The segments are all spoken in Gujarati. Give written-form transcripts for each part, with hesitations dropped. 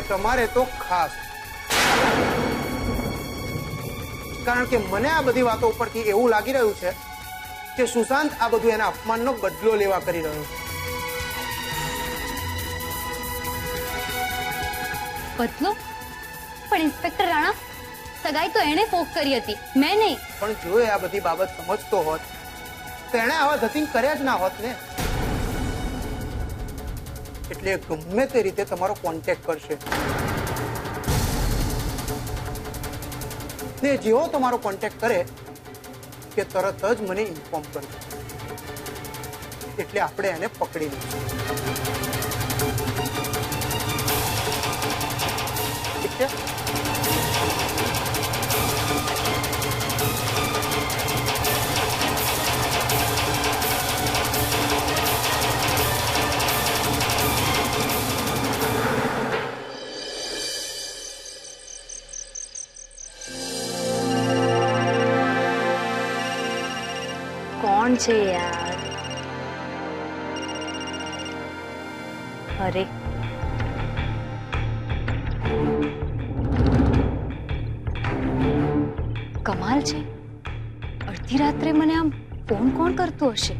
અને તમારે તો ખાસ, કારણ કે મને આ બધી વાતો ઉપરથી એવું લાગી રહ્યું છે કે સુશાંત આ બધું એના અપમાનનો બદલો લેવા કરી રહ્યો છે। બદલો? પણ ઇન્સ્પેક્ટર રાણા, સગાઈ તો એણે ફોક કરી હતી, મેં નહીં। પણ જો એ આ બધી બાબત સમજતો હોત તો એણે આવા ધતિંગ કર્યા જ ના હોત ને। એટલે ગમે તે રીતે તમારો કોન્ટેક્ટ કરશે ને જેવો તમારો કોન્ટેક્ટ કરે કે તરત જ મને ઇન્ફોર્મ કરજો, એટલે આપણે એને પકડી લઈશું। ઠીક છે? કોણ છે યાર? અરે કમાલ છે, અડધી રાત્રે મને આમ ફોન કોણ કરતું હશે?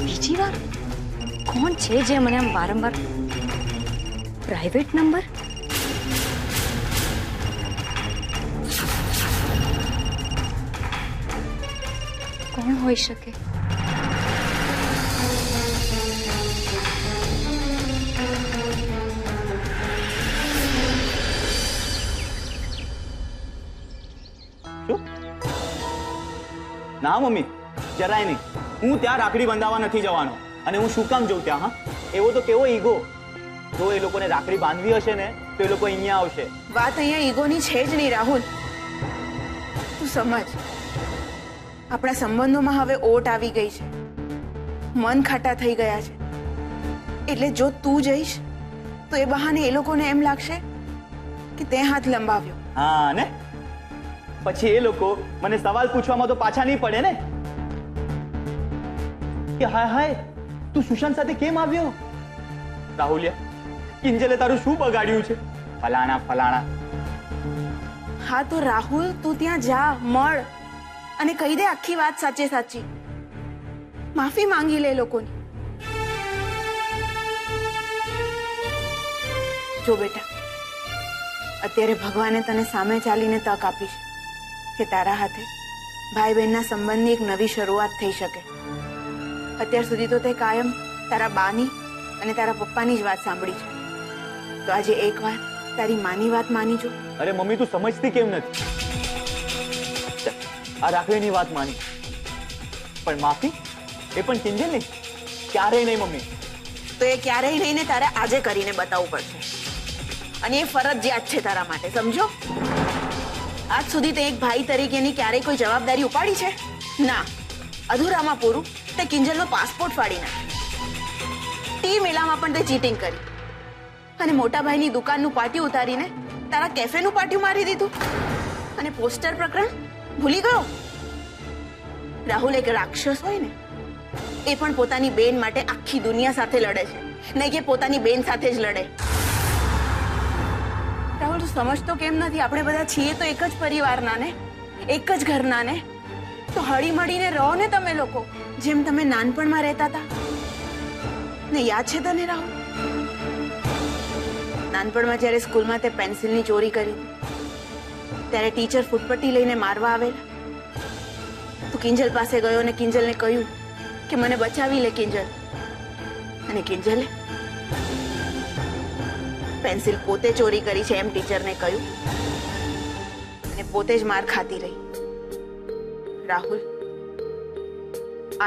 બીજી વાર કોણ છે જે મને આમ વારંવાર પ્રાઇવેટ નંબર? કોણ હોઈ શકે? ના મમ્મી, જરાય નહીં। હું ત્યાં રાખડી બંધાવવા નથી જવાનો, અને હું શું કામ જઉં ત્યાં? હા, એવો તો કેવો ઈગો! જો એ લોકોને રાખડી બાંધવી હશે ને તો એ લોકો અહીંયા આવશે। વાત અહીંયા ઈગોની છે જ નહીં રાહુલ, તું સમજ, આપણા સંબંધોમાં હવે ઓટ આવી ગઈ છે, મન ખાટા થઈ ગયા છે, એટલે જો તું જઈશ તો એ બહાને એ લોકોને એમ લાગશે કે તે હાથ લંબાવ્યો। હા ને, પછી એ લોકો મને સવાલ પૂછવામાં તો પાછા નહીં પડે ને કે હાય હાય તું સુશાંત સાથે કેમ આવ્યો? રાહુલિયા, કિંજલે તારું શું બગાડ્યું છે? ફલાણા ફલાણા। હા તો રાહુલ, તું ત્યાં જા, મળ અને કહી દે આખી વાત સાચે સાચી, માફી માંગી લે લોકોની। જો બેટા, અત્યારે ભગવાને તને સામે ચાલીને તક આપી છે કે તારા હાથે ભાઈ બહેનના સંબંધની એક નવી શરૂઆત થઈ શકે। અત્યાર સુધી તો તે કાયમ તારા બાની અને તારા પપ્પાની જ વાત સાંભળી છે, તો આજે એકવાર તારી માની વાત માની જો। અરે મમ્મી, તું સમજતી કેમ નથી? આ રાખડીની વાત માની, પણ માફી એ પણ કિંજલ નહીં, ક્યારેય નહીં મમ્મી। તો એ ક્યારેય નહીં ને તારે આજે કરીને બતાવવું પડશે, અને એ ફરજિયાત છે તારા માટે, સમજો? આજ સુધી તે એક ભાઈ તરીકેની ક્યારેય કોઈ જવાબદારી ઉપાડી છે? ના, અધૂરામાં પૂરું તે કિંજલનો પાસપોર્ટ ફાડી નાખ્યો, ટી મેલામાં પણ તે ચીટિંગ કરી, અને મોટા ભાઈની દુકાનનું પાટિયું ઉતારીને તારા કેફેનું પાટિયું મારી દીધું, અને પોસ્ટર પ્રકરણ ભૂલી ગયો? રાહુલ એક રાક્ષસ હોય ને એ પણ પોતાની બેન માટે આખી દુનિયા સાથે લડે છે, નહીં કે પોતાની બેન સાથે જ લડે। રાહુલ, તું સમજતો કેમ નથી? આપણે બધા છીએ તો એક જ પરિવારના ને, એક જ ઘરના ને, તો હળી મળીને રહો ને તમે લોકો, જેમ તમે નાનપણમાં રહેતા હતા ને। યાદ છે તને રાહુલ, નાનપણમાં જ્યારે સ્કૂલમાં તે પેન્સિલની ચોરી કરી ત્યારે ટીચર ફૂટપટ્ટી લઈને મારવા આવેલા, તું કિંજલ પાસે ગયો ને કિંજલને કહ્યું કે મને બચાવી લે કિંજલ, અને કિંજલે પેન્સિલ પોતે ચોરી કરી છે એમ ટીચરને કહ્યું, અને પોતે જ માર ખાતી રહી। રાહુલ,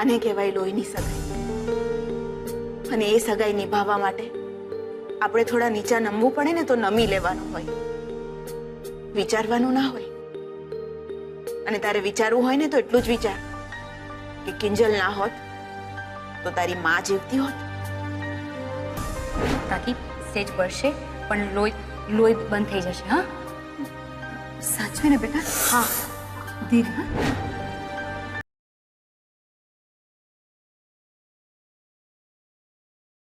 આને કહેવાય લોહીની સગાઈ, અને એ સગાઈ નિભાવવા માટે આપણે થોડા નીચા નમવું પડે ને તો નમી લેવાનું હોય, વિચારવાનું ના હોય। અને તારે વિચારવું હોય ને તો એટલું જ વિચાર કે કિંજલ ના હોત તો તારી માં જીવતી હોત। કાકી, સેજ બળશે પણ લોહી બંધ થઈ જશે। હા, સાચવે ને બેટા? હા, ધીરે। હા,